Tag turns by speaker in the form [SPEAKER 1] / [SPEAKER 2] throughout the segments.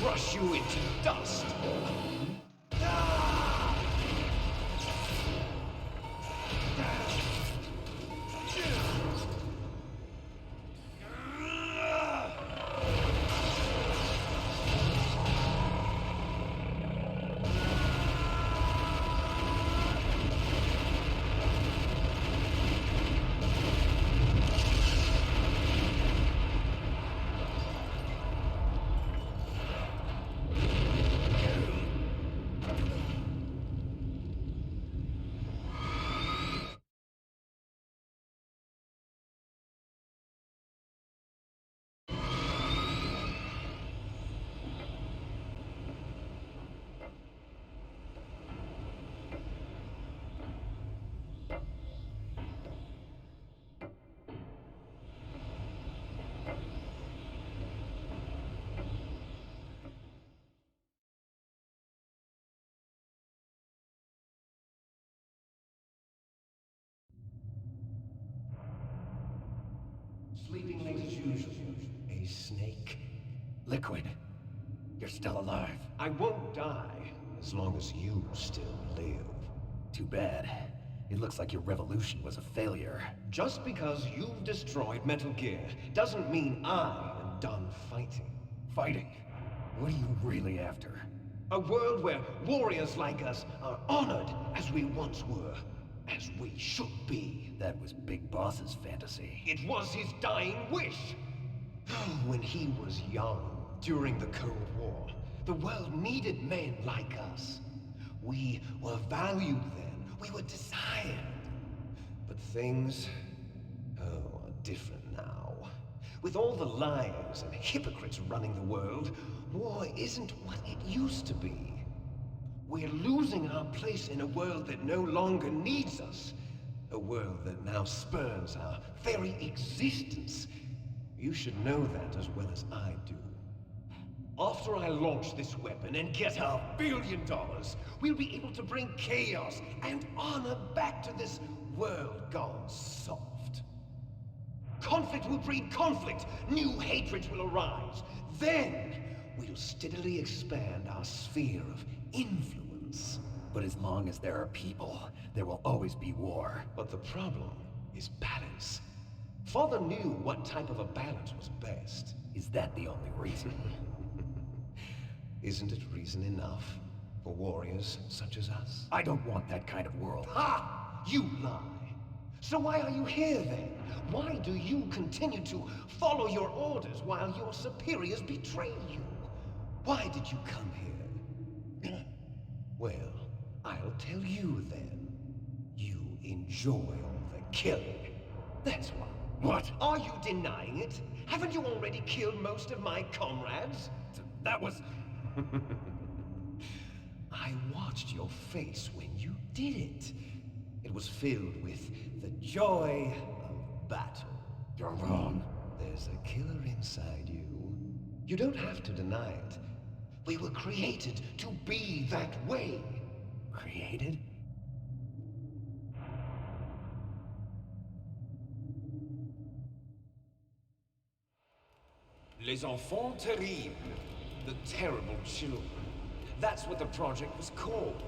[SPEAKER 1] crush you into dust.
[SPEAKER 2] Sleeping late as usual. A snake. Liquid. You're still alive.
[SPEAKER 1] I won't die as long as you still live.
[SPEAKER 2] Too bad. It looks like your revolution was a failure.
[SPEAKER 1] Just because you've destroyed Metal Gear doesn't mean I am done fighting.
[SPEAKER 2] Fighting? What are you really after?
[SPEAKER 1] A world where warriors like us are honored as we once were, as we should be.
[SPEAKER 2] That was Big Boss's fantasy.
[SPEAKER 1] It was his dying wish. When he was young, during the Cold War, the world needed men like us. We were valued then. We were desired. But things, are different now. With all the liars and hypocrites running the world, war isn't what it used to be. We're losing our place in a world that no longer needs us. A world that now spurns our very existence. You should know that as well as I do. After I launch this weapon and get $1 billion, we'll be able to bring chaos and honor back to this world gone soft. Conflict will breed conflict. New hatreds will arise. Then, we'll steadily expand our sphere of influence.
[SPEAKER 2] But as long as there are people, there will always be war.
[SPEAKER 1] But the problem is balance. Father knew what type of a balance was best.
[SPEAKER 2] Is that the only reason?
[SPEAKER 1] Isn't it reason enough for warriors such as us?
[SPEAKER 2] I don't want that kind of world.
[SPEAKER 1] Ha! You lie. So why are you here then? Why do you continue to follow your orders while your superiors betray you? Why did you come here? Well, I'll tell you then. You enjoy all the killing. That's why.
[SPEAKER 2] What?
[SPEAKER 1] Are you denying it? Haven't you already killed most of my comrades?
[SPEAKER 2] That was...
[SPEAKER 1] I watched your face when you did it. It was filled with the joy of battle.
[SPEAKER 2] You're wrong.
[SPEAKER 1] There's a killer inside you. You don't have to deny it. We were created to be that way.
[SPEAKER 2] Created?
[SPEAKER 1] Les enfants terribles. The terrible children. That's what the project was called.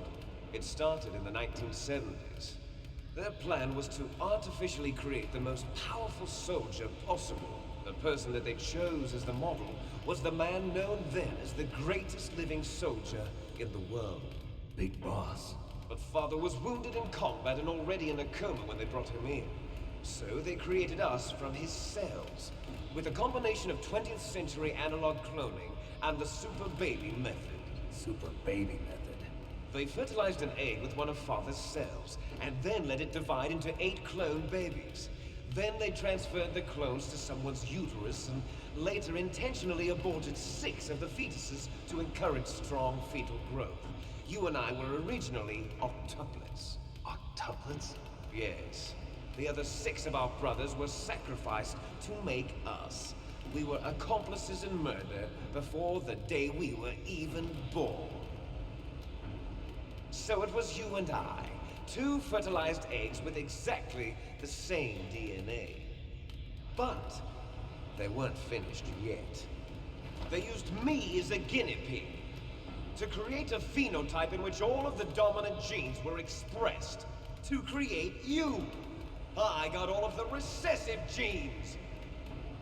[SPEAKER 1] It started in the 1970s. Their plan was to artificially create the most powerful soldier possible. The person that they chose as the model was the man known then as the greatest living soldier in the world.
[SPEAKER 2] Big Boss.
[SPEAKER 1] But Father was wounded in combat and already in a coma when they brought him in. So they created us from his cells, with a combination of 20th century analog cloning and the super baby method.
[SPEAKER 2] Super baby method.
[SPEAKER 1] They fertilized an egg with one of Father's cells, and then let it divide into 8 clone babies. Then they transferred the clones to someone's uterus, and later intentionally aborted 6 of the fetuses to encourage strong fetal growth. You and I were originally octuplets.
[SPEAKER 2] Octuplets?
[SPEAKER 1] Yes. The other 6 of our brothers were sacrificed to make us. We were accomplices in murder before the day we were even born. So it was you and I, 2 fertilized eggs with exactly the same DNA. But they weren't finished yet. They used me as a guinea pig to create a phenotype in which all of the dominant genes were expressed. To create you. I got all of the recessive genes.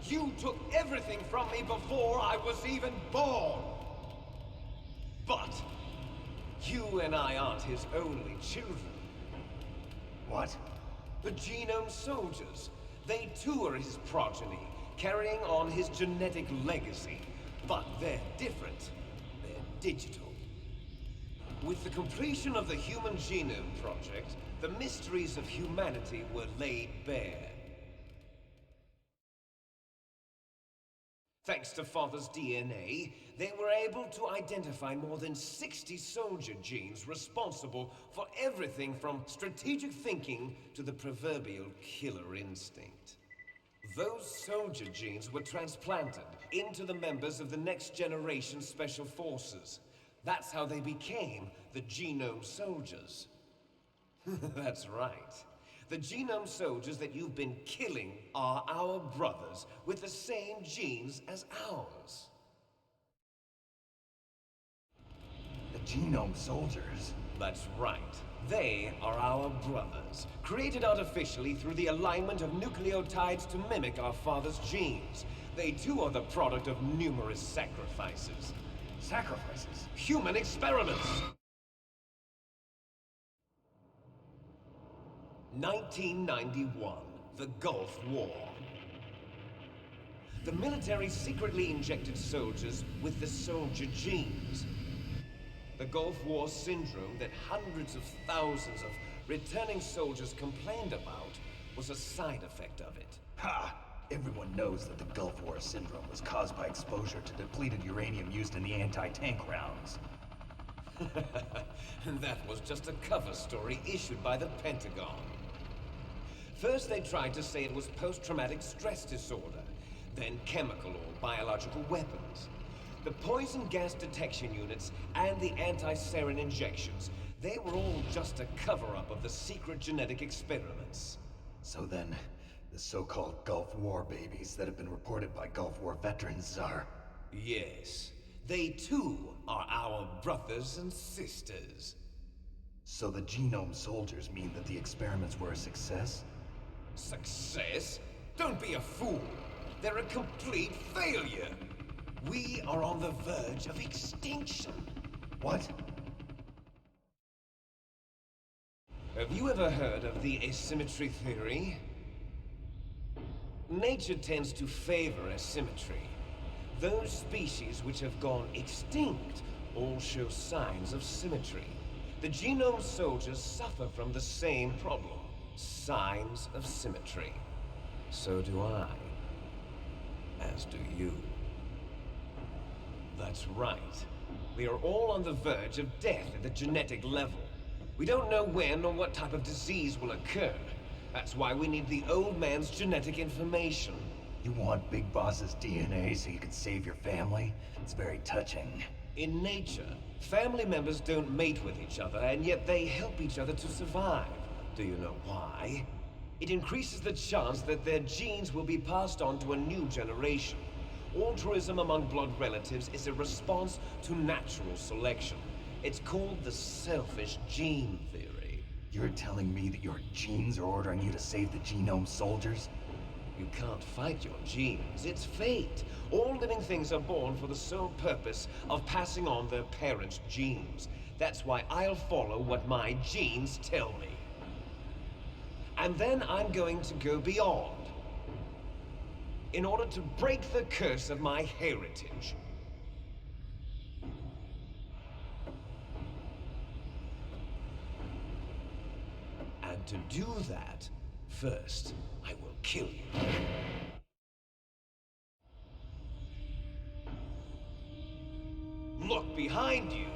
[SPEAKER 1] You took everything from me before I was even born. But you and I aren't his only children.
[SPEAKER 2] What?
[SPEAKER 1] The Genome Soldiers. They too are his progeny, carrying on his genetic legacy. But they're different. They're digital. With the completion of the Human Genome Project, the mysteries of humanity were laid bare. Thanks to Father's DNA, they were able to identify more than 60 soldier genes responsible for everything from strategic thinking to the proverbial killer instinct. Those soldier genes were transplanted into the members of the next generation Special Forces. That's how they became the Genome Soldiers. That's right. The Genome Soldiers that you've been killing are our brothers with the same genes as ours.
[SPEAKER 2] The Genome Soldiers?
[SPEAKER 1] That's right. They are our brothers, created artificially through the alignment of nucleotides to mimic our father's genes. They too are the product of numerous sacrifices.
[SPEAKER 2] Sacrifices?
[SPEAKER 1] Human experiments! 1991, the Gulf War. The military secretly injected soldiers with the soldier genes. The Gulf War syndrome that hundreds of thousands of returning soldiers complained about was a side effect of it.
[SPEAKER 2] Ha! Everyone knows that the Gulf War syndrome was caused by exposure to depleted uranium used in the anti-tank rounds.
[SPEAKER 1] And that was just a cover story issued by the Pentagon. First they tried to say it was post-traumatic stress disorder, then chemical or biological weapons. The poison gas detection units and the anti-sarin injections, they were all just a cover-up of the secret genetic experiments.
[SPEAKER 2] So then, the so-called Gulf War babies that have been reported by Gulf War veterans are...
[SPEAKER 1] Yes, they too are our brothers and sisters.
[SPEAKER 2] So the Genome Soldiers mean that the experiments were a success?
[SPEAKER 1] Success? Don't be a fool. They're a complete failure. We are on the verge of extinction.
[SPEAKER 2] What?
[SPEAKER 1] Have you ever heard of the asymmetry theory? Nature tends to favor asymmetry. Those species which have gone extinct all show signs of symmetry. The Genome Soldiers suffer from the same problem. Signs of symmetry. So do I. As do you. That's right. We are all on the verge of death at the genetic level. We don't know when or what type of disease will occur. That's why we need the old man's genetic information.
[SPEAKER 2] You want Big Boss's DNA so you can save your family? It's very touching.
[SPEAKER 1] In nature, family members don't mate with each other, and yet they help each other to survive. Do you know why? It increases the chance that their genes will be passed on to a new generation. Altruism among blood relatives is a response to natural selection. It's called the selfish gene theory.
[SPEAKER 2] You're telling me that your genes are ordering you to save the Genome Soldiers?
[SPEAKER 1] You can't fight your genes. It's fate. All living things are born for the sole purpose of passing on their parents' genes. That's why I'll follow what my genes tell me. And then I'm going to go beyond. In order to break the curse of my heritage. And to do that, first, I will kill you. Look behind you.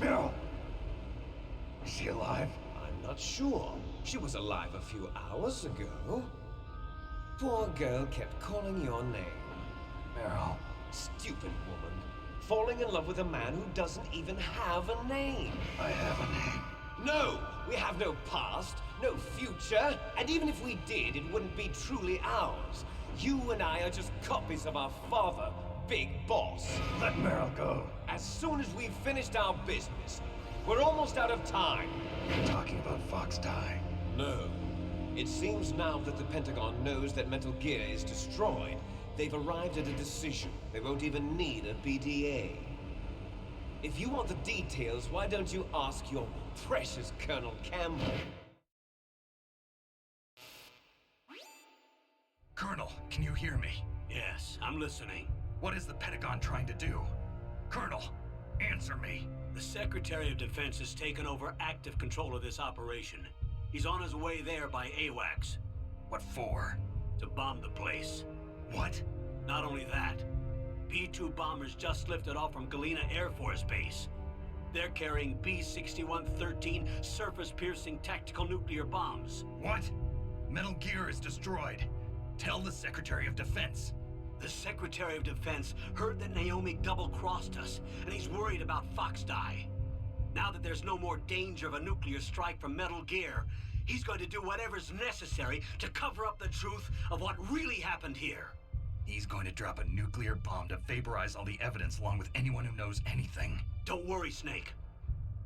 [SPEAKER 2] Meryl! Is she alive?
[SPEAKER 1] I'm not sure. She was alive a few hours ago. Poor girl kept calling your name.
[SPEAKER 2] Meryl.
[SPEAKER 1] Stupid woman. Falling in love with a man who doesn't even have a name.
[SPEAKER 2] I have a name.
[SPEAKER 1] No! We have no past, no future, and even if we did, it wouldn't be truly ours.
[SPEAKER 3] You and I are just copies of our father, Big Boss.
[SPEAKER 2] Let Meryl go.
[SPEAKER 3] As soon as we've finished our business, we're almost out of time.
[SPEAKER 2] You're talking about Fox Die.
[SPEAKER 3] No. It seems now that the Pentagon knows that Metal Gear is destroyed, they've arrived at a decision. They won't even need a BDA. If you want the details, why don't you ask your precious Colonel Campbell?
[SPEAKER 4] Colonel, can you hear me?
[SPEAKER 5] Yes, I'm listening.
[SPEAKER 4] What is the Pentagon trying to do? Colonel, answer me.
[SPEAKER 5] The Secretary of Defense has taken over active control of this operation. He's on his way there by AWACS.
[SPEAKER 4] What for?
[SPEAKER 5] To bomb the place.
[SPEAKER 4] What?
[SPEAKER 5] Not only that, B-2 bombers just lifted off from Galena Air Force Base. They're carrying B-6113 surface-piercing tactical nuclear bombs.
[SPEAKER 4] What? Metal Gear is destroyed. Tell the Secretary of Defense.
[SPEAKER 5] The Secretary of Defense heard that Naomi double-crossed us, and he's worried about Fox Die. Now that there's no more danger of a nuclear strike from Metal Gear, he's going to do whatever's necessary to cover up the truth of what really happened here.
[SPEAKER 4] He's going to drop a nuclear bomb to vaporize all the evidence along with anyone who knows anything.
[SPEAKER 5] Don't worry, Snake.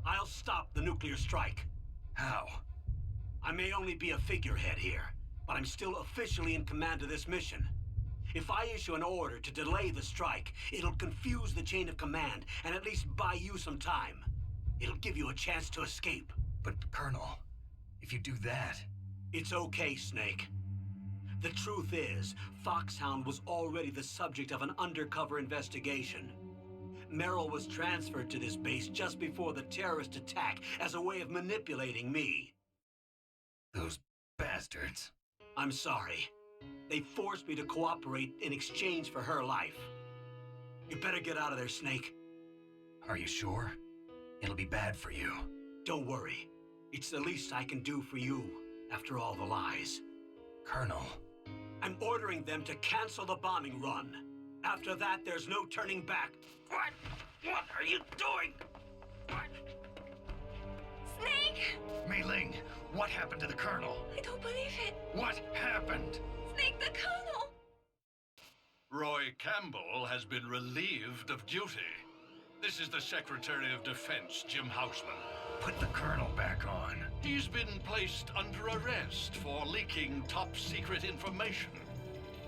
[SPEAKER 5] I'll stop the nuclear strike.
[SPEAKER 4] How?
[SPEAKER 5] I may only be a figurehead here, but I'm still officially in command of this mission. If I issue an order to delay the strike, it'll confuse the chain of command and at least buy you some time. It'll give you a chance to escape.
[SPEAKER 4] But, Colonel, if you do that...
[SPEAKER 5] It's okay, Snake. The truth is, Foxhound was already the subject of an undercover investigation. Meryl was transferred to this base just before the terrorist attack as a way of manipulating me.
[SPEAKER 4] Those bastards.
[SPEAKER 5] I'm sorry. They forced me to cooperate in exchange for her life. You better get out of there, Snake.
[SPEAKER 4] Are you sure? It'll be bad for you.
[SPEAKER 5] Don't worry. It's the least I can do for you, after all the lies.
[SPEAKER 4] Colonel.
[SPEAKER 5] I'm ordering them to cancel the bombing run. After that, there's no turning back. What? What are you doing? What?
[SPEAKER 6] Snake!
[SPEAKER 4] Mei Ling, what happened to the Colonel?
[SPEAKER 6] I don't believe it.
[SPEAKER 4] What happened?
[SPEAKER 6] Snake the Colonel!
[SPEAKER 7] Roy Campbell has been relieved of duty. This is the Secretary of Defense, Jim Houseman.
[SPEAKER 4] Put the Colonel back on.
[SPEAKER 7] He's been placed under arrest for leaking top-secret information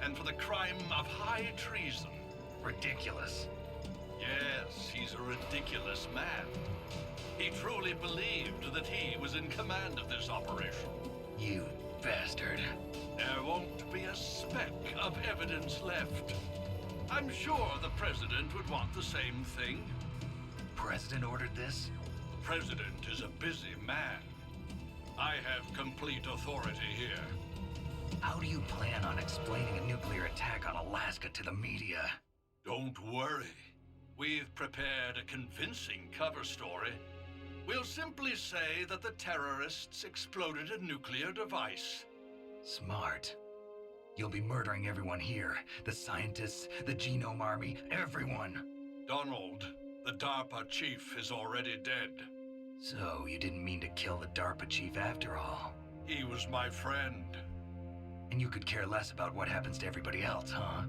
[SPEAKER 7] and for the crime of high treason.
[SPEAKER 4] Ridiculous.
[SPEAKER 7] Yes, he's a ridiculous man. He truly believed that he was in command of this operation.
[SPEAKER 4] You bastard.
[SPEAKER 7] There won't be a speck of evidence left. I'm sure the President would want the same thing.
[SPEAKER 4] President ordered this?
[SPEAKER 7] The President is a busy man. I have complete authority here.
[SPEAKER 4] How do you plan on explaining a nuclear attack on Alaska to the media?
[SPEAKER 7] Don't worry. We've prepared a convincing cover story. We'll simply say that the terrorists exploded a nuclear device.
[SPEAKER 4] Smart. You'll be murdering everyone here. The scientists, the Genome Army, everyone.
[SPEAKER 7] Donald, the DARPA chief, is already dead.
[SPEAKER 4] So, you didn't mean to kill the DARPA chief after all.
[SPEAKER 7] He was my friend.
[SPEAKER 4] And you could care less about what happens to everybody else, huh?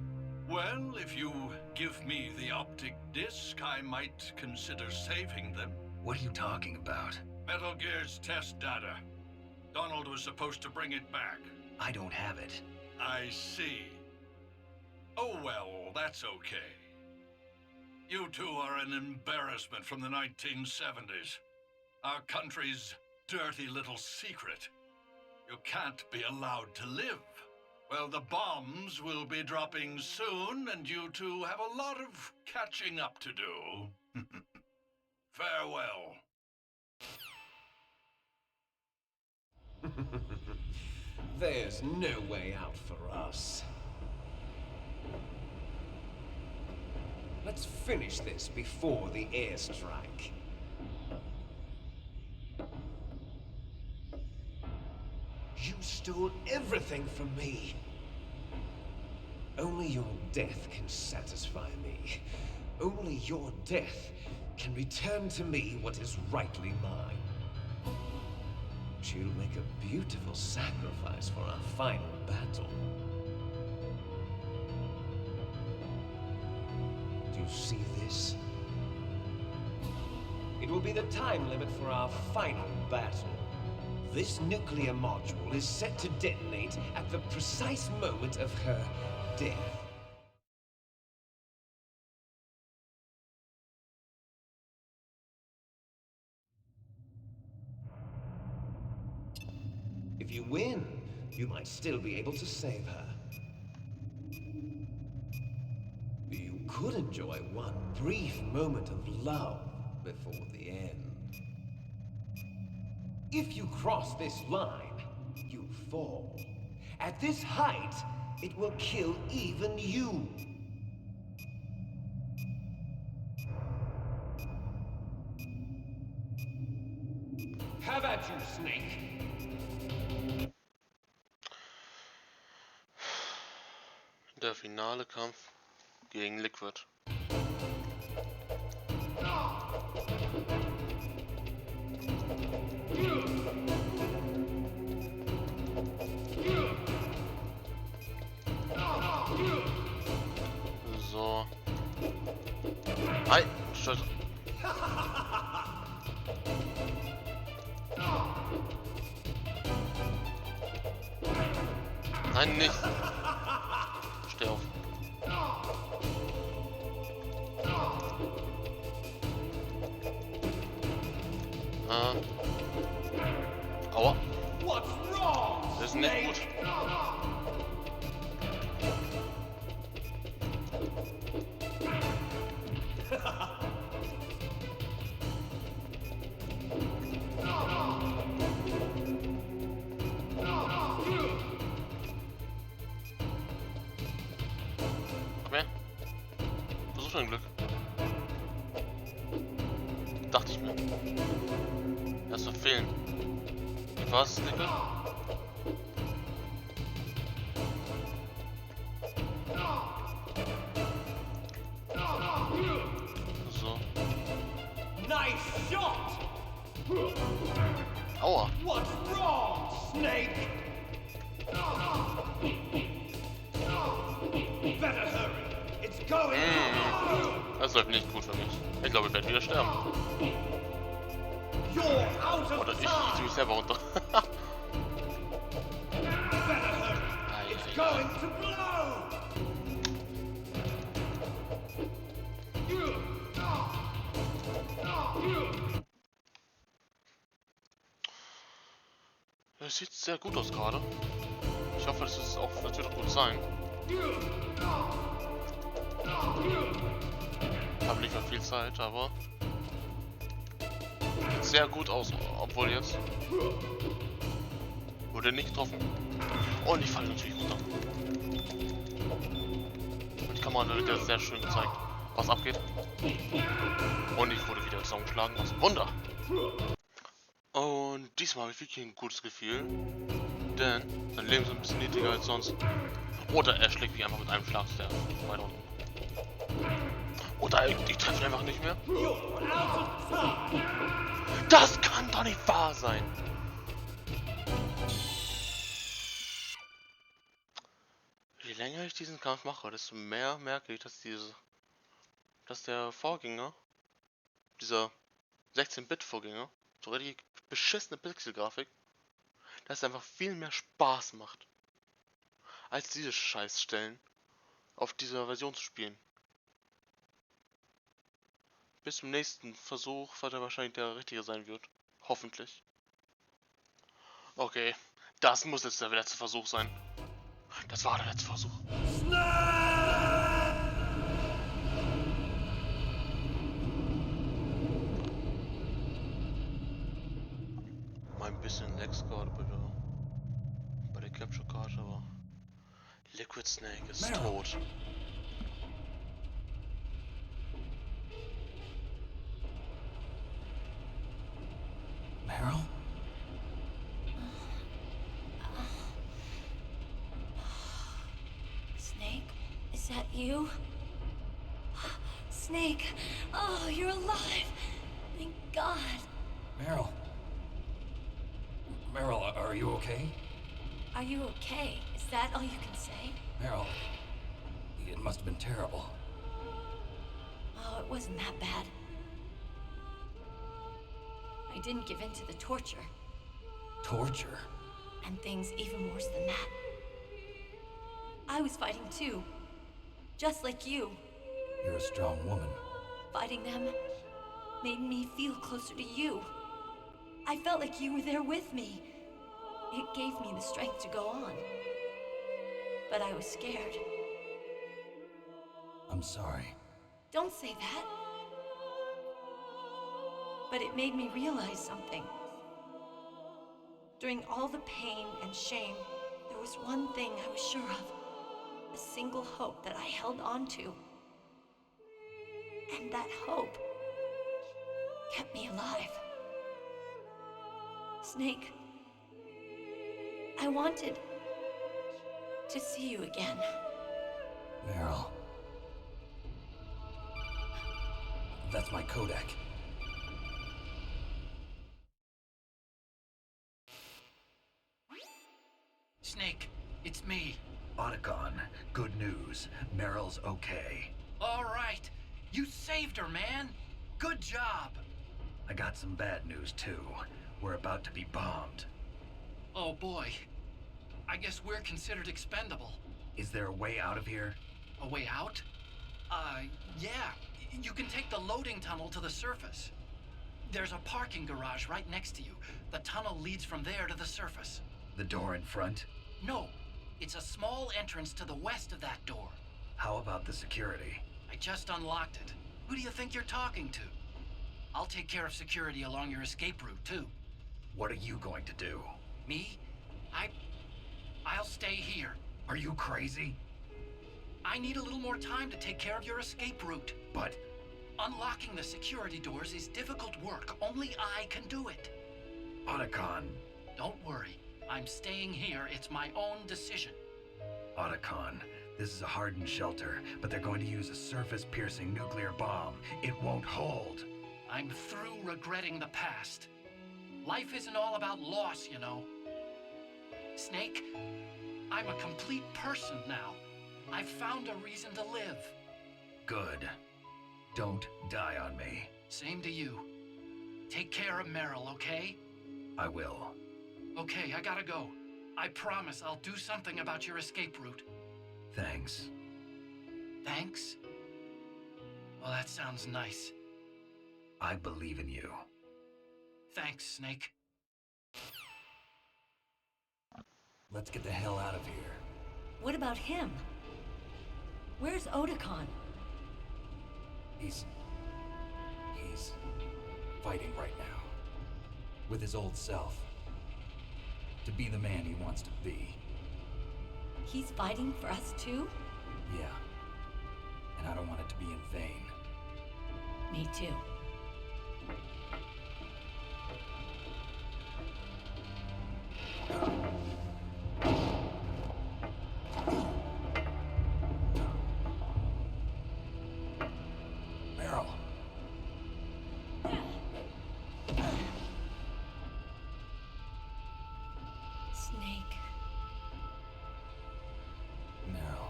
[SPEAKER 7] Well, if you give me the optic disc, I might consider saving them.
[SPEAKER 4] What are you talking about?
[SPEAKER 7] Metal Gear's test data. Donald was supposed to bring it back.
[SPEAKER 4] I don't have it.
[SPEAKER 7] I see. Oh well, that's okay. You two are an embarrassment from the 1970s. Our country's dirty little secret. You can't be allowed to live. Well, the bombs will be dropping soon, and you two have a lot of catching up to do. Farewell.
[SPEAKER 3] There's no way out for us. Let's finish this before the airstrike. You stole everything from me. Only your death can satisfy me. Only your death can return to me what is rightly mine. She'll make a beautiful sacrifice for our final battle.
[SPEAKER 1] see this?
[SPEAKER 3] It will be the time limit for our final battle. This nuclear module is set to detonate at the precise moment of her death. If you win, you might still be able to save her. You could enjoy one brief moment of love before the end. If you cross this line, you fall. At this height, it will kill even you. Have at you, Snake.
[SPEAKER 8] Der finale Kampf gegen Liquid. So. Hi, Scheiße. Nein, nicht. Steh auf. Aua. Das ist nicht gut. Komm her. Versuch dein Glück. Dachte ich mir. Das wird fehlen. Wie war's, Nickel? So.
[SPEAKER 3] Nice shot!
[SPEAKER 8] Aua.
[SPEAKER 3] What's wrong, Snake? Better hurry. It's going
[SPEAKER 8] Das läuft nicht gut für mich. Ich glaube, ich werde wieder sterben.
[SPEAKER 3] You're out of
[SPEAKER 8] Oder ich
[SPEAKER 3] time.
[SPEAKER 8] ziehe mich selber runter.
[SPEAKER 3] Better hurry. It's going to blow.
[SPEAKER 8] Das sieht sehr gut aus gerade. Ich hoffe, das wird auch gut sein. Ich habe nicht mehr viel Zeit, aber sieht sehr gut aus, obwohl jetzt wurde nicht getroffen. Und ich falle natürlich runter. Und die Kamera wird jetzt sehr schön gezeigt, was abgeht. Und ich wurde wieder zusammengeschlagen, was ein Wunder. Und diesmal habe ich wirklich ein gutes Gefühl, denn sein Leben ist ein bisschen niedriger als sonst. Oder er schlägt mich einfach mit einem Schlag sehr weit unten. Oder ich treffe ihn einfach nicht mehr. Das kann doch nicht wahr sein. Je länger ich diesen Kampf mache, desto mehr merke ich, dass der Vorgänger, dieser 16-Bit-Vorgänger, so richtig beschissene Pixelgrafik, dass es einfach viel mehr Spaß macht, als diese Scheißstellen auf dieser Version zu spielen. Bis zum nächsten Versuch, was er wahrscheinlich der richtige sein wird. Hoffentlich. Okay, das muss jetzt der letzte Versuch sein. Das war der letzte Versuch. Ein bisschen Lags gerade bei der Capture Card, aber Liquid Snake ist tot.
[SPEAKER 4] Meryl?
[SPEAKER 6] Snake, is that you? Snake, oh, you're alive. Thank God.
[SPEAKER 4] Meryl? Meryl, are you okay?
[SPEAKER 6] Are you okay? Is that all you can say?
[SPEAKER 4] Meryl, it must have been terrible.
[SPEAKER 6] Oh, it wasn't that bad. I didn't give in to the torture.
[SPEAKER 2] Torture?
[SPEAKER 6] And things even worse than that. I was fighting too. Just like you.
[SPEAKER 2] You're a strong woman.
[SPEAKER 6] Fighting them made me feel closer to you. I felt like you were there with me. It gave me the strength to go on. But I was scared.
[SPEAKER 2] I'm sorry.
[SPEAKER 6] Don't say that. But it made me realize something. During all the pain and shame, there was one thing I was sure of. A single hope that I held on to. And that hope kept me alive. Snake, I wanted to see you again.
[SPEAKER 2] Meryl. That's my codec.
[SPEAKER 9] Snake, it's me.
[SPEAKER 4] Otacon, good news. Meryl's okay.
[SPEAKER 9] All right. You saved her, man. Good job.
[SPEAKER 4] I got some bad news, too. We're about to be bombed.
[SPEAKER 9] Oh, boy. I guess we're considered expendable.
[SPEAKER 4] Is there a way out of here?
[SPEAKER 9] A way out? Yeah. You can take the loading tunnel to the surface. There's a parking garage right next to you. The tunnel leads from there to the surface.
[SPEAKER 4] The door in front?
[SPEAKER 9] No. It's a small entrance to the west of that door.
[SPEAKER 4] How about the security?
[SPEAKER 9] I just unlocked it. Who do you think you're talking to? I'll take care of security along your escape route, too.
[SPEAKER 4] What are you going to do?
[SPEAKER 9] Me? I'll stay here.
[SPEAKER 4] Are you crazy?
[SPEAKER 9] I need a little more time to take care of your escape route.
[SPEAKER 4] But
[SPEAKER 9] unlocking the security doors is difficult work. Only I can do it.
[SPEAKER 4] Otacon.
[SPEAKER 9] Don't worry. I'm staying here. It's my own decision.
[SPEAKER 4] Otacon, this is a hardened shelter, but they're going to use a surface-piercing nuclear bomb. It won't hold.
[SPEAKER 9] I'm through regretting the past. Life isn't all about loss, you know. Snake, I'm a complete person now. I've found a reason to live.
[SPEAKER 4] Good. Don't die on me.
[SPEAKER 9] Same to you. Take care of Meryl, okay?
[SPEAKER 4] I will.
[SPEAKER 9] Okay, I gotta go. I promise I'll do something about your escape route.
[SPEAKER 4] Thanks.
[SPEAKER 9] Thanks? Well, that sounds nice.
[SPEAKER 4] I believe in you.
[SPEAKER 9] Thanks, Snake.
[SPEAKER 2] Let's get the hell out of here.
[SPEAKER 6] What about him? Where's Otacon?
[SPEAKER 2] He's fighting right now. With his old self. To be the man he wants to be.
[SPEAKER 6] He's fighting for us too?
[SPEAKER 2] Yeah. And I don't want it to be in vain.
[SPEAKER 6] Me too.
[SPEAKER 2] Meryl.
[SPEAKER 6] Snake.
[SPEAKER 2] Meryl.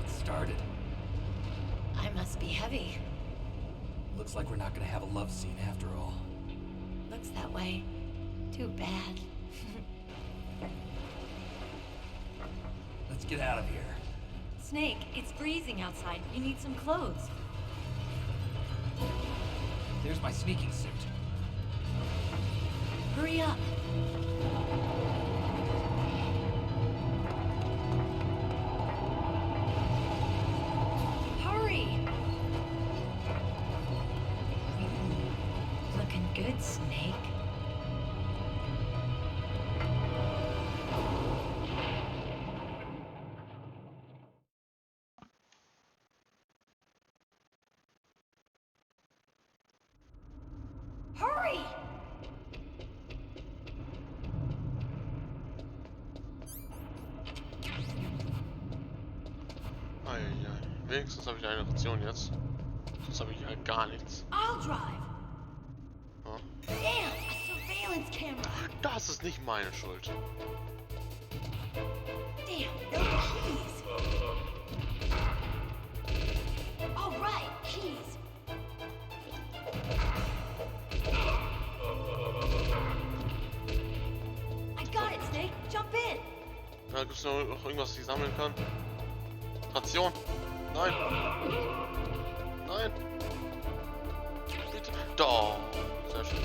[SPEAKER 2] It started.
[SPEAKER 6] I must be heavy.
[SPEAKER 2] Looks like we're not gonna have a love scene after all.
[SPEAKER 6] Looks that way. Too bad.
[SPEAKER 2] Let's get out of here.
[SPEAKER 6] Snake, it's freezing outside. You need some clothes.
[SPEAKER 2] There's my sneaking suit.
[SPEAKER 6] Hurry up. Hurry! Looking good, Snake. Hurry!
[SPEAKER 8] Wenigstens habe ich eine Ration jetzt. Sonst habe ich halt gar nichts.
[SPEAKER 6] I'll drive.
[SPEAKER 8] Ja.
[SPEAKER 6] Damn, a surveillance camera.
[SPEAKER 8] Das ist nicht meine Schuld.
[SPEAKER 6] Damn, Jump in.
[SPEAKER 8] Da gibt es noch irgendwas, das ich sammeln kann. Ration. Nein. Nein. Bitte. Da. Sehr schön.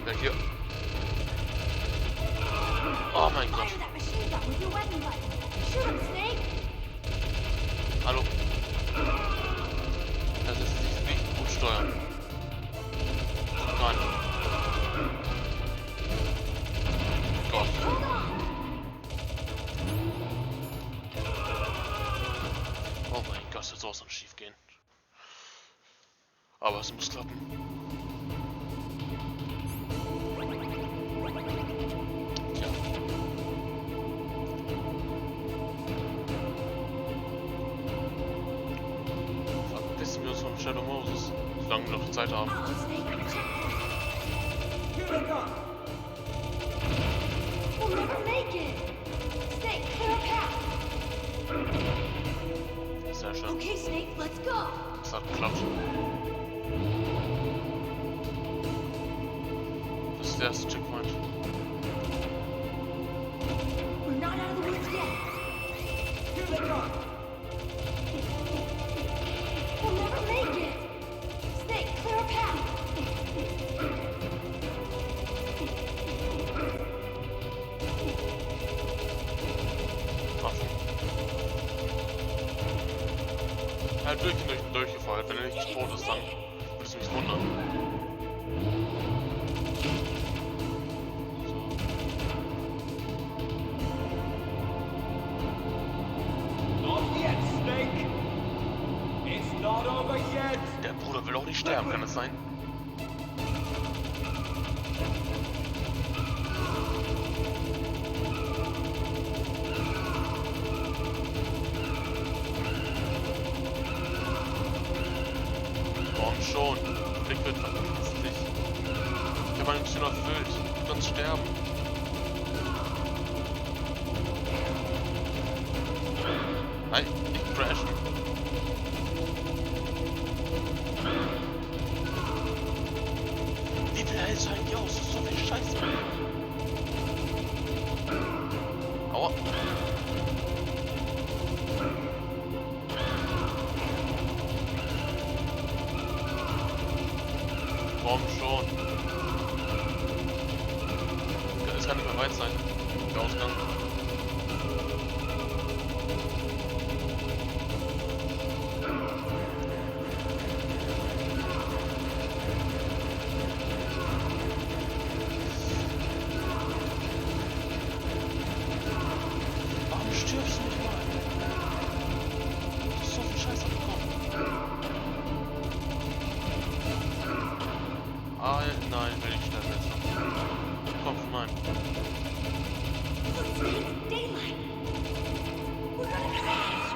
[SPEAKER 8] Weg hier. Oh mein Gott.
[SPEAKER 6] Fire that machine gun with your weapon button. Shoot him, Snake.
[SPEAKER 8] Hallo. Das ist nicht gut steuern. Nein. Gott.
[SPEAKER 6] Hold on.
[SPEAKER 8] Oh mein Gott, das wird sowas von schief gehen. Aber es muss klappen. Tja. Vergessen wir uns von Shadow Moses, solange wir noch Zeit haben.
[SPEAKER 6] Uh-oh, Snake. Check that.
[SPEAKER 1] Here they come!
[SPEAKER 6] We'll never make it. Snake, clear a path.
[SPEAKER 8] Sehr schön.
[SPEAKER 6] Okay, Snake, let's go.
[SPEAKER 8] Das hat geklappt. Das ist der erste Checkpoint.
[SPEAKER 6] We're not out of the woods yet.
[SPEAKER 1] Here they come!
[SPEAKER 6] We'll never make it. Snake, clear a path.
[SPEAKER 8] Waffen. Er hat durchgefallen. Wenn er nicht tot ist, dann würde es mich wundern.
[SPEAKER 1] Not yet, Snake! It's not over yet!
[SPEAKER 8] Der Bruder will auch nicht sterben, kann es sein? Komm schon, Blick wird verpisst dich. Ich habe meine Mission erfüllt, du kannst sterben. Nein, nicht crashen. Wie viel hältst du eigentlich aus? Das ist so viel Scheiße. Aua. Komm schon. Es kann nicht mehr weit sein. Der Ausgang. Warum stirbst du nicht mal? Du hast so viel Scheiße bekommen. Ah, nein, will ich sterben jetzt noch. Komm, nein.
[SPEAKER 6] Look, Snake, daylight. We're gonna crash.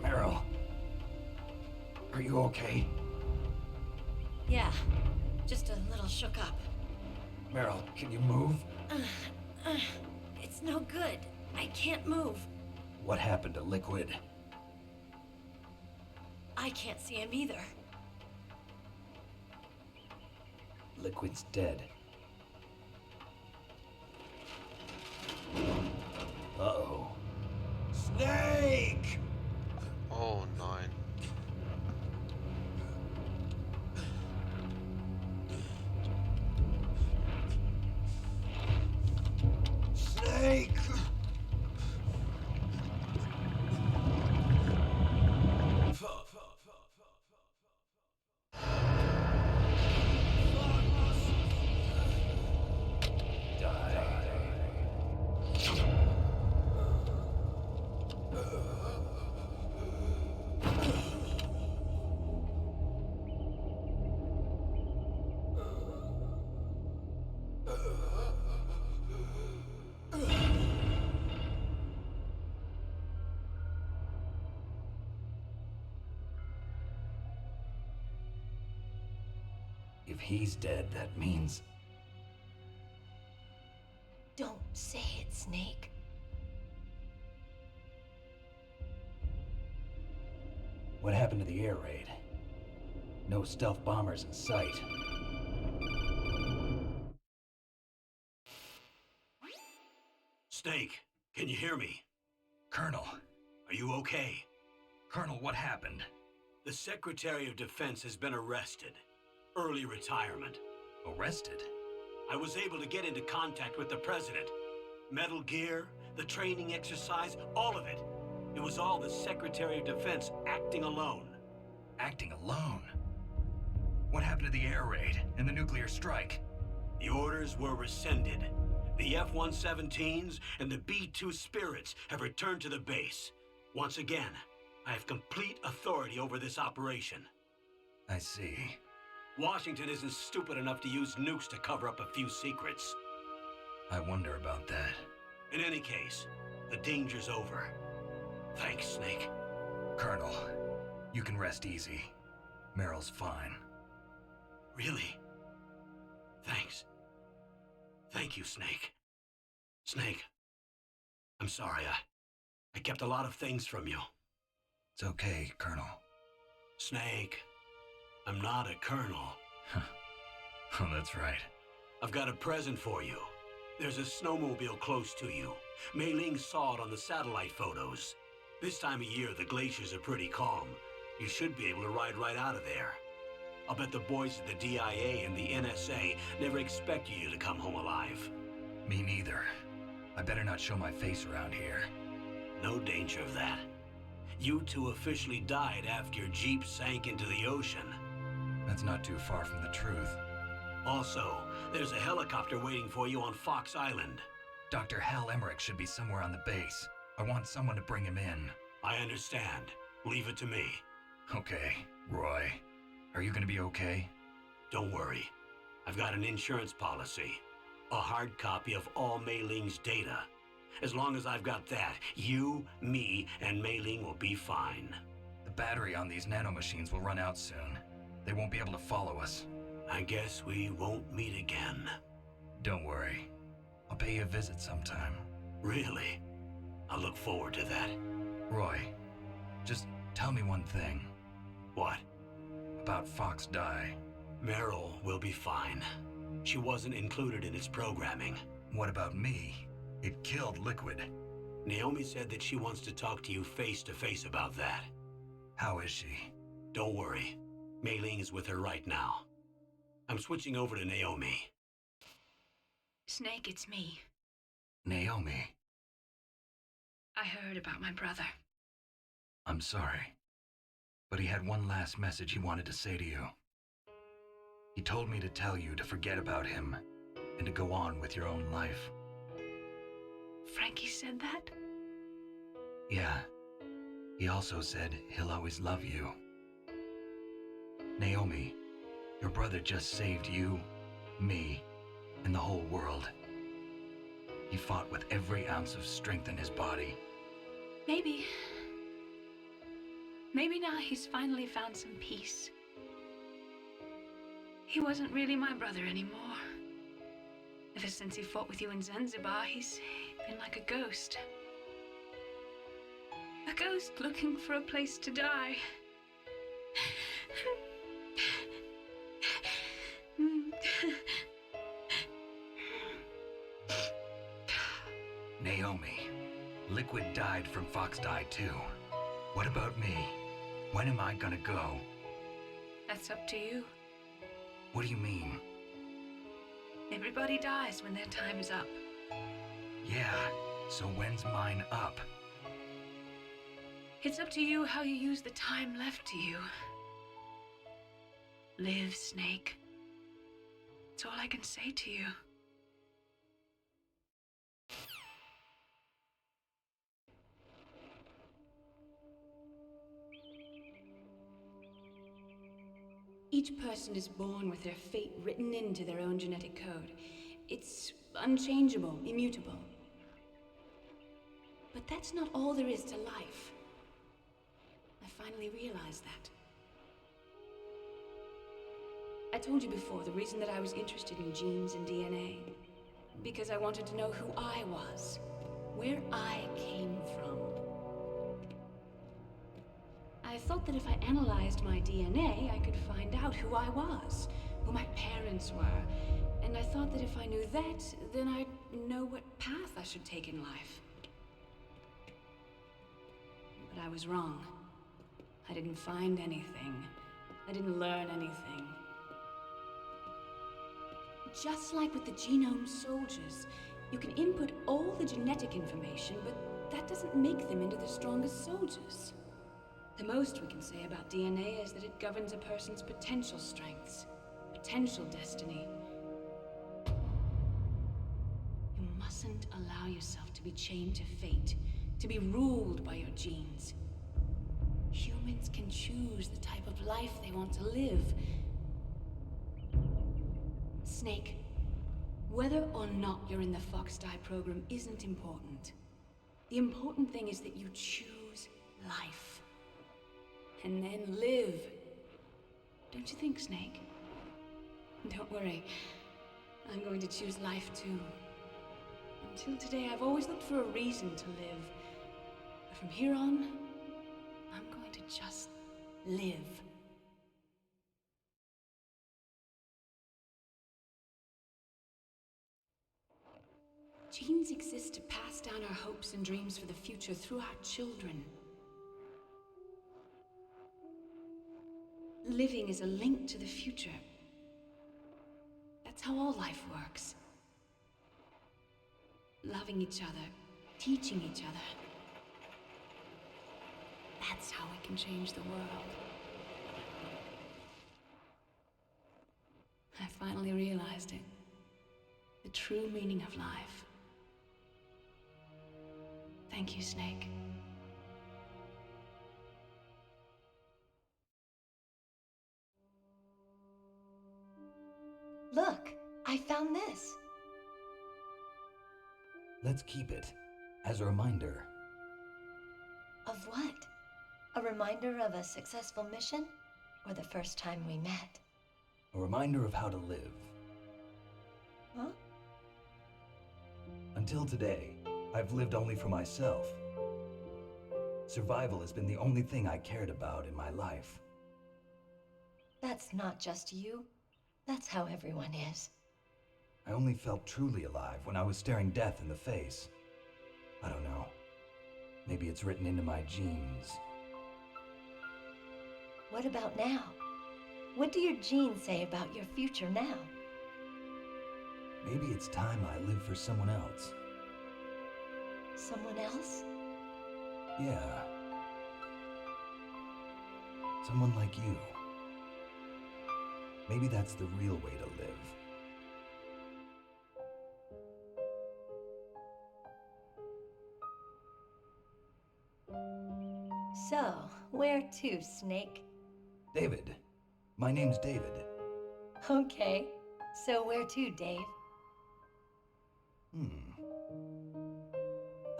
[SPEAKER 2] Meryl, are you okay?
[SPEAKER 6] Yeah, just a little shook up.
[SPEAKER 2] Meryl, can you move?
[SPEAKER 6] It's no good. I can't move.
[SPEAKER 2] What happened to Liquid?
[SPEAKER 6] I can't see him either.
[SPEAKER 2] Liquid's dead. Uh-oh.
[SPEAKER 1] Snake!
[SPEAKER 8] Oh nein.
[SPEAKER 1] Snake!
[SPEAKER 4] If he's dead, that means...
[SPEAKER 6] Don't say it, Snake.
[SPEAKER 4] What happened to the air raid? No stealth bombers in sight.
[SPEAKER 5] Snake, can you hear me?
[SPEAKER 4] Colonel.
[SPEAKER 5] Are you okay?
[SPEAKER 4] Colonel, what happened?
[SPEAKER 5] The Secretary of Defense has been arrested. Early retirement.
[SPEAKER 4] Arrested?
[SPEAKER 5] I was able to get into contact with the President. Metal Gear, the training exercise, all of it. It was all the Secretary of Defense acting alone.
[SPEAKER 4] Acting alone? What happened to the air raid and the nuclear strike?
[SPEAKER 5] The orders were rescinded. The F-117s and the B-2 Spirits have returned to the base. Once again, I have complete authority over this operation.
[SPEAKER 4] I see.
[SPEAKER 5] Washington isn't stupid enough to use nukes to cover up a few secrets.
[SPEAKER 4] I wonder about that.
[SPEAKER 5] In any case, the danger's over. Thanks, Snake.
[SPEAKER 4] Colonel, you can rest easy. Meryl's fine.
[SPEAKER 5] Really? Thanks. Thank you, Snake. Snake, I'm sorry, I kept a lot of things from you.
[SPEAKER 4] It's okay, Colonel.
[SPEAKER 5] Snake, I'm not a colonel.
[SPEAKER 4] Oh, that's right.
[SPEAKER 5] I've got a present for you. There's a snowmobile close to you. Mei Ling saw it on the satellite photos. This time of year, the glaciers are pretty calm. You should be able to ride right out of there. I'll bet the boys at the DIA and the NSA never expected you to come home alive.
[SPEAKER 4] Me neither. I better not show my face around here.
[SPEAKER 5] No danger of that. You two officially died after your Jeep sank into the ocean.
[SPEAKER 4] That's not too far from the truth.
[SPEAKER 5] Also, there's a helicopter waiting for you on Fox Island.
[SPEAKER 4] Dr. Hal Emmerich should be somewhere on the base. I want someone to bring him in.
[SPEAKER 5] I understand. Leave it to me.
[SPEAKER 4] Okay, Roy. Are you gonna be okay?
[SPEAKER 5] Don't worry. I've got an insurance policy. A hard copy of all Mei Ling's data. As long as I've got that, you, me, and Mei Ling will be fine.
[SPEAKER 4] The battery on these nanomachines will run out soon. They won't be able to follow us.
[SPEAKER 5] I guess we won't meet again.
[SPEAKER 4] Don't worry. I'll pay you a visit sometime.
[SPEAKER 5] Really? I look forward to that.
[SPEAKER 4] Roy, just tell me one thing.
[SPEAKER 5] What?
[SPEAKER 4] About Fox Die.
[SPEAKER 5] Meryl will be fine. She wasn't included in its programming.
[SPEAKER 4] What about me? It killed Liquid.
[SPEAKER 5] Naomi said that she wants to talk to you face to face about that.
[SPEAKER 4] How is she?
[SPEAKER 5] Don't worry. Mei Ling is with her right now. I'm switching over to Naomi.
[SPEAKER 10] Snake, it's me.
[SPEAKER 4] Naomi.
[SPEAKER 10] I heard about my brother.
[SPEAKER 4] I'm sorry. But he had one last message he wanted to say to you. He told me to tell you to forget about him and to go on with your own life.
[SPEAKER 10] Frankie said that?
[SPEAKER 4] Yeah. He also said he'll always love you. Naomi, your brother just saved you, me, and the whole world. He fought with every ounce of strength in his body.
[SPEAKER 10] Maybe now he's finally found some peace. He wasn't really my brother anymore. Ever since he fought with you in Zanzibar, he's been like a ghost. A ghost looking for a place to die.
[SPEAKER 4] Naomi, Liquid died from Fox Die too. What about me? When am I gonna go?
[SPEAKER 10] That's up to you.
[SPEAKER 4] What do you mean?
[SPEAKER 10] Everybody dies when their time is up.
[SPEAKER 4] Yeah, so when's mine up?
[SPEAKER 10] It's up to you how you use the time left to you. Live, Snake. That's all I can say to you.
[SPEAKER 11] Each person is born with their fate written into their own genetic code. It's unchangeable, immutable. But that's not all there is to life. I finally realized that. I told you before the reason that I was interested in genes and DNA. Because I wanted to know who I was, where I came from. I thought that if I analyzed my DNA, I could find out who I was, who my parents were, and I thought that if I knew that, then I'd know what path I should take in life. But I was wrong. I didn't find anything. I didn't learn anything. Just like with the genome soldiers, you can input all the genetic information, but that doesn't make them into the strongest soldiers. The most we can say about DNA is that it governs a person's potential strengths, potential destiny. You mustn't allow yourself to be chained to fate, to be ruled by your genes. Humans can choose the type of life they want to live. Snake, whether or not you're in the Fox-Die program isn't important. The important thing is that you choose life. And then live. Don't you think, Snake? Don't worry. I'm going to choose life too. Until today, I've always looked for a reason to live. But from here on, I'm going to just live. Genes exist to pass down our hopes and dreams for the future through our children. Living is a link to the future. That's how all life works. Loving each other, teaching each other. That's how we can change the world. I finally realized it. The true meaning of life. Thank you, Snake.
[SPEAKER 6] Look, I found this.
[SPEAKER 4] Let's keep it as a reminder.
[SPEAKER 6] Of what? A reminder of a successful mission? Or the first time we met?
[SPEAKER 4] A reminder of how to live.
[SPEAKER 6] Huh?
[SPEAKER 4] Until today, I've lived only for myself. Survival has been the only thing I cared about in my life.
[SPEAKER 6] That's not just you. That's how everyone is.
[SPEAKER 4] I only felt truly alive when I was staring death in the face. I don't know. Maybe it's written into my genes.
[SPEAKER 6] What about now? What do your genes say about your future now?
[SPEAKER 4] Maybe it's time I live for someone else.
[SPEAKER 6] Someone else?
[SPEAKER 4] Yeah. Someone like you. Maybe that's the real way to live.
[SPEAKER 6] So, where to, Snake?
[SPEAKER 4] David. My name's David.
[SPEAKER 6] Okay. So where to, Dave?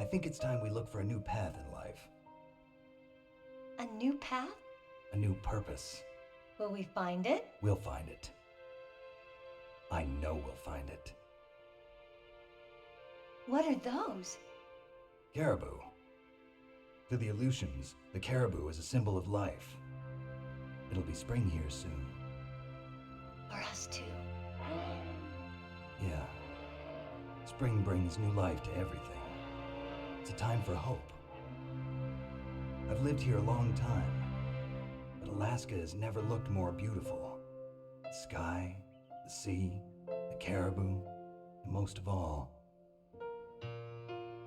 [SPEAKER 4] I think it's time we look for a new path in life.
[SPEAKER 6] A new path?
[SPEAKER 4] A new purpose.
[SPEAKER 6] Will we find it?
[SPEAKER 4] We'll find it. I know we'll find it.
[SPEAKER 6] What are those?
[SPEAKER 4] Caribou. To the Aleutians, the caribou is a symbol of life. It'll be spring here soon.
[SPEAKER 6] For us too.
[SPEAKER 4] Yeah. Spring brings new life to everything. It's a time for hope. I've lived here a long time, but Alaska has never looked more beautiful. The sky, the sea, the caribou, and most of all,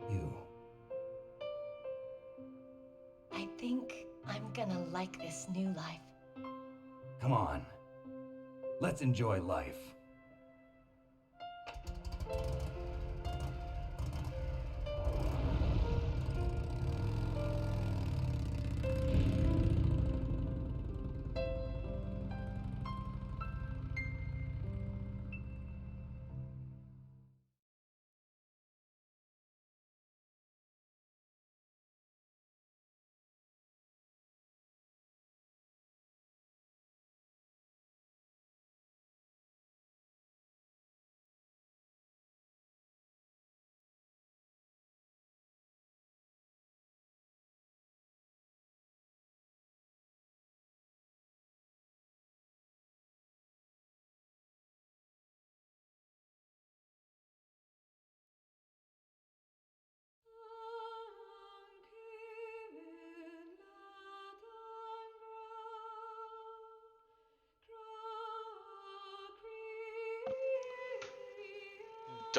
[SPEAKER 4] you.
[SPEAKER 6] I think I'm gonna like this new life.
[SPEAKER 4] Come on. Let's enjoy life.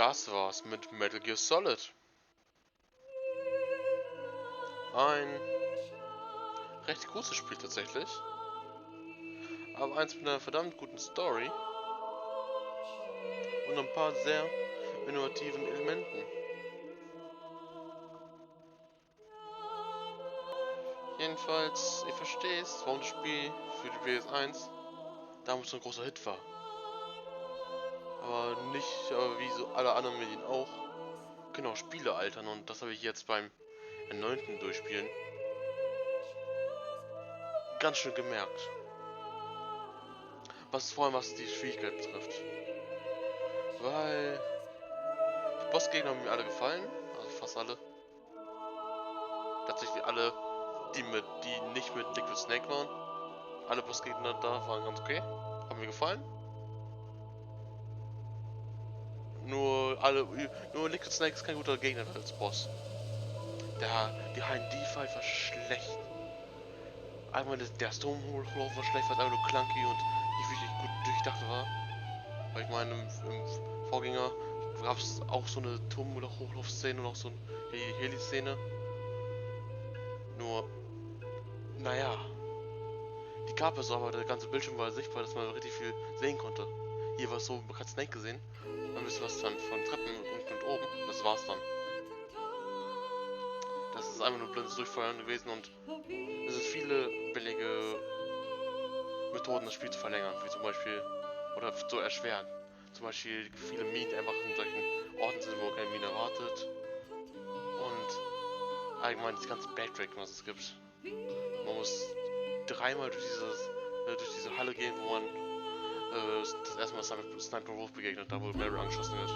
[SPEAKER 8] das war's mit Metal Gear Solid. Ein recht großes Spiel tatsächlich. Aber eins mit einer verdammt guten Story. Und ein paar sehr innovativen Elementen. Jedenfalls, ihr versteht, warum das Spiel für die PS1 damals so ein großer Hit war. Aber nicht, wie so alle anderen Medien auch, können auch Spiele altern, und das habe ich jetzt beim erneuten Durchspielen ganz schön gemerkt. Vor allem was die Schwierigkeit betrifft. Weil die Bossgegner haben mir alle gefallen, also fast alle. Tatsächlich alle, die nicht mit Liquid Snake waren. Alle Bossgegner da waren ganz okay, haben mir gefallen. Nur Liquid Snake ist kein guter Gegner als Boss. Die Hind-D-Fight war schlecht. Einmal der Sturmhochlauf war schlecht, weil es einfach nur clunky und nicht wirklich gut durchdacht war. Weil ich meine, im Vorgänger gab es auch so eine Turmhochlauf-Szene und auch so eine Heli-Szene. Nur, naja. Die gab es, aber der ganze Bildschirm war sichtbar, dass man richtig viel sehen konnte. Hier war es so, man hat Snake gesehen. Dann wisst ihr was dann von Treppen unten und oben. Das war's dann. Das ist einfach nur blindes Durchfeuern gewesen, und es ist viele billige Methoden, das Spiel zu verlängern, wie zum Beispiel, oder zu erschweren. Zum Beispiel viele Minen einfach in solchen Orten sind, wo keine Mine erwartet. Und allgemein das ganze Backtracking, was es gibt. Man muss dreimal durch diese Halle gehen, wo man das erste Mal Sniper Wolf begegnet, da wo Mary angeschossen wird.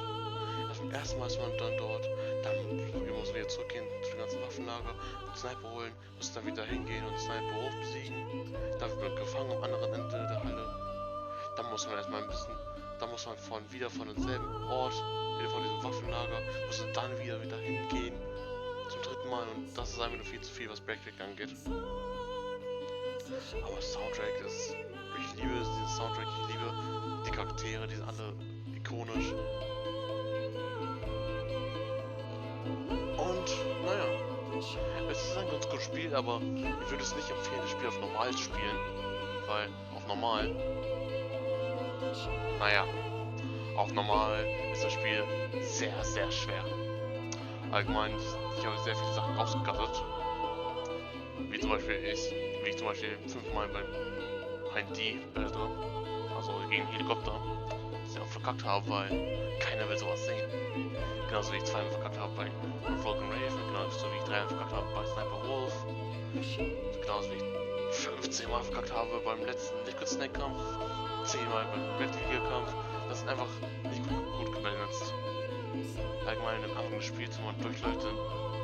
[SPEAKER 8] Das erste Mal ist man dann dort, dann muss man wieder zurückgehen zu dem ganzen Waffenlager, Sniper holen, muss dann wieder hingehen und Sniper Wolf besiegen. Dann wird man gefangen am anderen Ende der Halle. Dann muss man erstmal wieder von demselben Ort, wieder von diesem Waffenlager, muss man dann wieder hingehen zum dritten Mal, und das ist einfach nur viel zu viel, was Backtrack angeht. Aber Soundtrack ist, ich liebe diesen Soundtrack, ich liebe die Charaktere, die sind alle ikonisch. Und, naja, es ist ein ganz gutes Spiel, aber ich würde es nicht empfehlen, das Spiel auf normal zu spielen, weil auf normal, naja, auf normal ist das Spiel sehr, sehr schwer. Allgemein, ich habe sehr viele Sachen ausgegattet, wie zum Beispiel wie ich zum Beispiel 5-mal beim Hind-D-Battle, also gegen Helikopter, das ich auch verkackt habe, weil keiner will sowas sehen. Genauso wie ich 2-mal verkackt habe bei Broken Raven, genauso wie ich 3-mal verkackt habe bei Sniper Wolf, genauso wie ich 15-mal verkackt habe beim letzten Liquid Snake Kampf, 10-mal beim Metal Gear Kampf. Das ist einfach nicht gut gebalanced. Allgemein im Anfang des Spiels, wenn man durchläuft,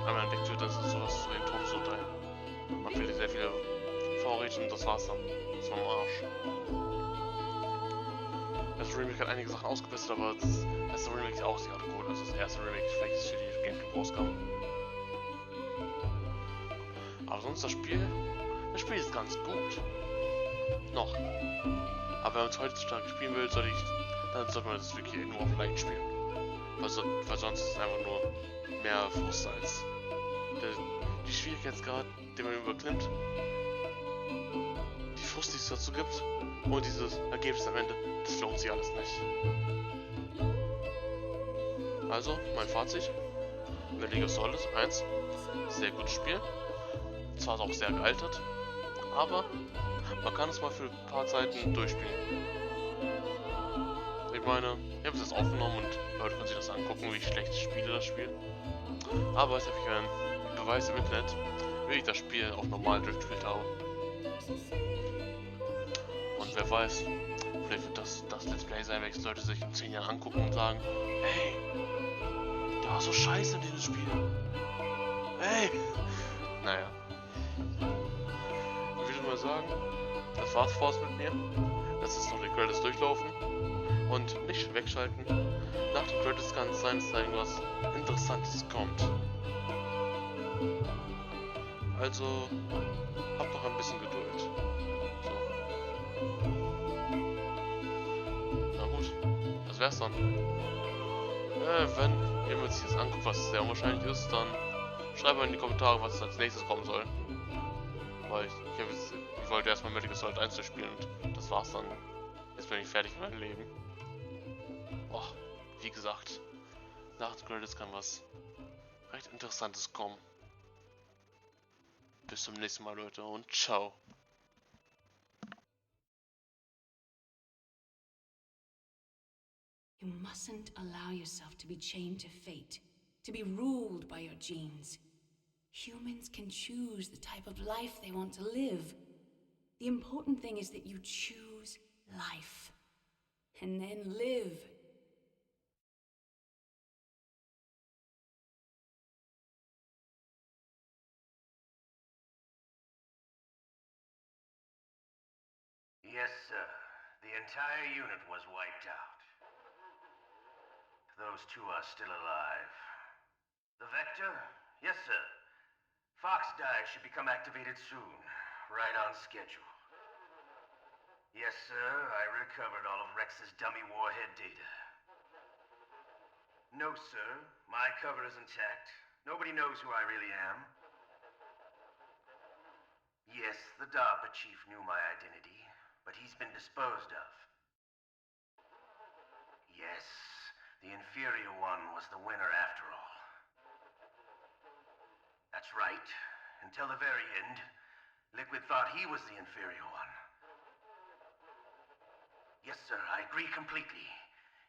[SPEAKER 8] einmal entdeckt wird, dann ist sowas wie ein Todesurteil. Man verliert sehr viele Vorräte und das war's dann. Das war am Arsch. Das Remake hat einige Sachen ausgebessert, aber das erste Remake ist auch sehr gut. Also das erste Remake vielleicht für die Gamecube rauskam. Aber sonst das Spiel ist ganz gut. Noch. Aber wenn man es heutzutage spielen will, dann sollte man das wirklich nur auf Leicht spielen. Weil sonst ist es einfach nur mehr Frust als die Schwierigkeitsgrad, den man überklimmt, die Frust, die es dazu gibt, und dieses Ergebnis am Ende, das lohnt sich alles nicht. Also, mein Fazit: Metal Gear Solid 1, sehr gutes Spiel, zwar auch sehr gealtert, aber man kann es mal für ein paar Zeiten durchspielen. Ich meine, ich habe es jetzt aufgenommen und Leute können sich das angucken, wie schlecht ich spiele das Spiel. Aber jetzt habe ich einen Beweis im Internet, wie ich das Spiel auf normal durchgespielt habe. Und wer weiß, vielleicht wird das Let's Play sein, welches Leute sich in 10 Jahren angucken und sagen: Hey, der war so scheiße in diesem Spiel. Hey! Naja. Ich würde mal sagen, das war's vorerst mit mir. Das ist noch die Credits durchlaufen. Und nicht wegschalten. Nach den Credits kann es sein, dass da irgendwas Interessantes kommt. Also, habt noch ein bisschen Geduld. So. Na gut, das wär's dann. Wenn jemand sich das anguckt, was sehr unwahrscheinlich ist, dann schreibt mal in die Kommentare, was als nächstes kommen soll. Weil ich wollte erstmal Metal Gear 1 zu spielen und das war's dann. Jetzt bin ich fertig mit meinem Leben. Oh, wie gesagt, nach den Credits kann was recht Interessantes kommen. Bis zum nächsten Mal, Leute, und ciao.
[SPEAKER 11] You mustn't allow yourself to be chained to fate, to be ruled by your genes. Humans can choose the type of life they want to live. The important thing is that you choose life. And then live.
[SPEAKER 1] Yes, sir. The entire unit was wiped out. Those two are still alive. The Vector? Yes, sir. Fox Die should become activated soon. Right on schedule. Yes, sir. I recovered all of Rex's dummy warhead data. No, sir. My cover is intact. Nobody knows who I really am. Yes, the DARPA chief knew my identity, but he's been disposed of. Yes, the inferior one was the winner after all. That's right. Until the very end, Liquid thought he was the inferior one. Yes, sir, I agree completely.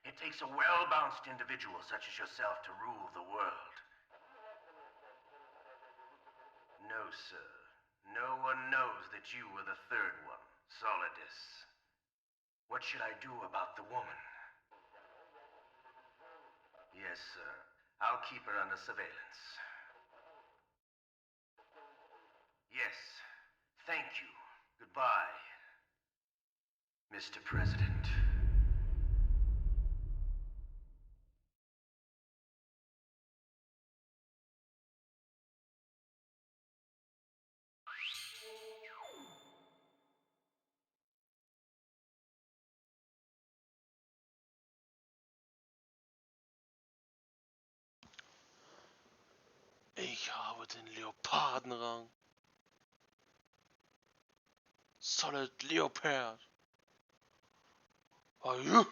[SPEAKER 1] It takes a well-balanced individual such as yourself to rule the world. No, sir. No one knows that you were the third one, Solidus. What should I do about the woman? Yes, sir. I'll keep her under surveillance. Yes. Thank you. Goodbye, Mr. President.
[SPEAKER 8] Ich habe den Leopardenrang. Solid Leopard. Oh,